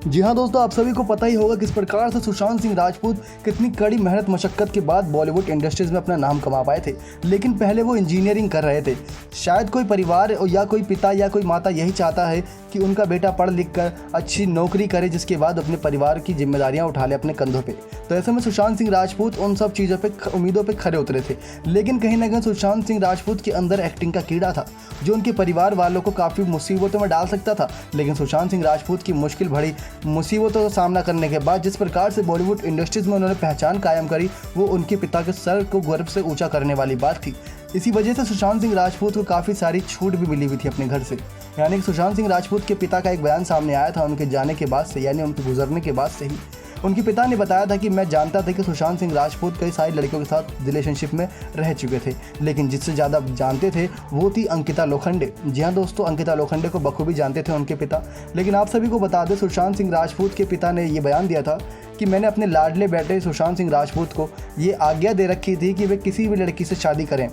जी हाँ दोस्तों, आप सभी को पता ही होगा किस प्रकार से सुशांत सिंह राजपूत कितनी कड़ी मेहनत मशक्कत के बाद बॉलीवुड इंडस्ट्रीज में अपना नाम कमा पाए थे। लेकिन पहले वो इंजीनियरिंग कर रहे थे। शायद कोई परिवार या कोई पिता या कोई माता यही चाहता है कि उनका बेटा पढ़ लिख कर अच्छी नौकरी करे, जिसके बाद अपने परिवार की जिम्मेदारियां उठा ले अपने कंधों पे। तो ऐसे में सुशांत सिंह राजपूत उन सब चीज़ों पे उम्मीदों पे खरे उतरे थे। लेकिन कहीं ना कहीं सुशांत सिंह राजपूत के अंदर एक्टिंग का कीड़ा था, जो उनके परिवार वालों को काफ़ी मुसीबतों में डाल सकता था। लेकिन सुशांत सिंह राजपूत की मुश्किल भरी मुसीबतों का सामना करने के बाद जिस प्रकार से बॉलीवुड इंडस्ट्रीज में उन्होंने पहचान कायम करी, वो उनके पिता के सर को गर्व से ऊंचा करने वाली बात थी। इसी वजह से सुशांत सिंह राजपूत को काफ़ी सारी छूट भी मिली हुई थी अपने घर से। यानी कि सुशांत सिंह राजपूत के पिता का एक बयान सामने आया था उनके जाने के बाद से, यानी उनके गुजरने के बाद से ही। उनके पिता ने बताया था कि मैं जानता था कि सुशांत सिंह राजपूत कई सारी लड़कियों के साथ रिलेशनशिप में रह चुके थे, लेकिन जिससे ज़्यादा जानते थे वो थी अंकिता लोखंडे। जी हाँ दोस्तों, अंकिता लोखंडे को बखूबी जानते थे उनके पिता। लेकिन आप सभी को बता दें, सुशांत सिंह राजपूत के पिता ने ये बयान दिया था कि मैंने अपने लाडले बेटे सुशांत सिंह राजपूत को ये आज्ञा दे रखी थी कि वे किसी भी लड़की से शादी करें,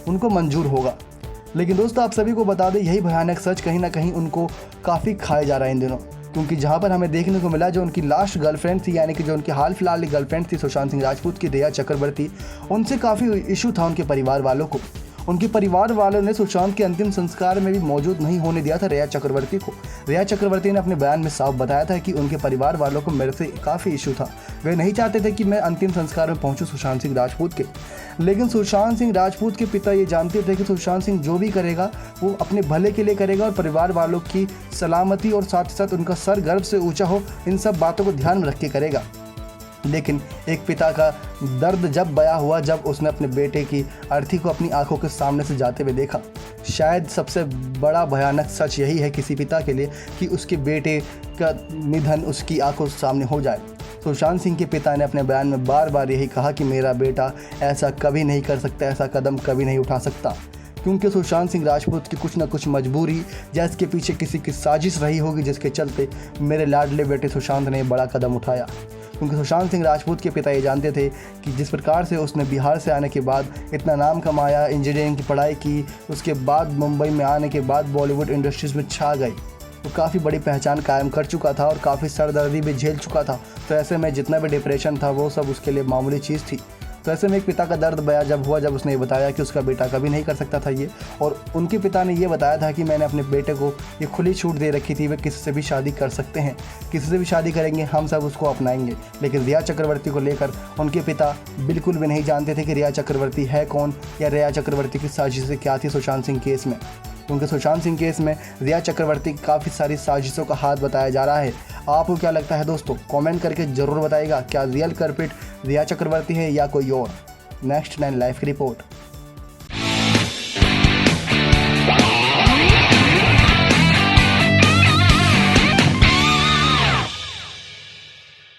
उनको मंजूर होगा। लेकिन दोस्तों, आप सभी को बता दें, यही भयानक सच कहीं ना कहीं उनको काफ़ी खाया जा रहा है इन दिनों। क्योंकि जहाँ पर हमें देखने को मिला, जो उनकी लास्ट गर्लफ्रेंड थी, यानी कि जो उनकी हाल फिलहाल गर्लफ्रेंड थी सुशांत सिंह राजपूत की, दया चक्रवर्ती, उनसे काफ़ी इशू था उनके परिवार वालों को। उनके परिवार वालों ने सुशांत के अंतिम संस्कार में भी मौजूद नहीं होने दिया था रिया चक्रवर्ती को। रिया चक्रवर्ती ने अपने बयान में साफ बताया था कि उनके परिवार वालों को मेरे से काफ़ी इशू था, वे नहीं चाहते थे कि मैं अंतिम संस्कार में पहुंचूं सुशांत सिंह राजपूत के। लेकिन सुशांत सिंह राजपूत के पिता ये जानते थे कि सुशांत सिंह जो भी करेगा वो अपने भले के लिए करेगा और परिवार वालों की सलामती और साथ ही साथ उनका सर गर्व से ऊँचा हो, इन सब बातों को ध्यान में रख के करेगा। लेकिन एक पिता का दर्द जब बया हुआ, जब उसने अपने बेटे की अर्थी को अपनी आंखों के सामने से जाते हुए देखा। शायद सबसे बड़ा भयानक सच यही है किसी पिता के लिए कि उसके बेटे का निधन उसकी आंखों के सामने हो जाए। सुशांत सिंह के पिता ने अपने बयान में बार बार यही कहा कि मेरा बेटा ऐसा कभी नहीं कर सकता, ऐसा कदम कभी नहीं उठा सकता, क्योंकि सुशांत सिंह राजपूत की कुछ न कुछ मजबूरी या इसके पीछे किसी की साजिश रही होगी, जिसके चलते मेरे लाडले बेटे सुशांत ने बड़ा कदम उठाया। क्योंकि सुशांत सिंह राजपूत के पिता ये जानते थे कि जिस प्रकार से उसने बिहार से आने के बाद इतना नाम कमाया, इंजीनियरिंग की पढ़ाई की, उसके बाद मुंबई में आने के बाद बॉलीवुड इंडस्ट्रीज़ में छा गई, तो काफ़ी बड़ी पहचान कायम कर चुका था और काफ़ी सरदर्दी भी झेल चुका था। तो ऐसे में जितना भी डिप्रेशन था वो सब उसके लिए मामूली चीज़ थी। तो ऐसे में एक पिता का दर्द बया जब हुआ, जब उसने ये बताया कि उसका बेटा कभी नहीं कर सकता था ये, और उनके पिता ने ये बताया था कि मैंने अपने बेटे को ये खुली छूट दे रखी थी, वे किसी से भी शादी कर सकते हैं, किसी से भी शादी करेंगे, हम सब उसको अपनाएंगे। लेकिन रिया चक्रवर्ती को लेकर उनके पिता बिल्कुल भी नहीं जानते थे कि रिया चक्रवर्ती है कौन, या रिया चक्रवर्ती की साजिशें क्या थी सुशांत सिंह केस में। क्योंकि सुशांत सिंह केस में रिया चक्रवर्ती की काफ़ी सारी साजिशों का हाथ बताया जा रहा है। आपको क्या लगता है दोस्तों? कमेंट करके ज़रूर बताइएगा, क्या रियल कल्प्रिट रिया चक्रवर्ती है या कोई और। नेक्स्ट 9 लाइव की रिपोर्ट।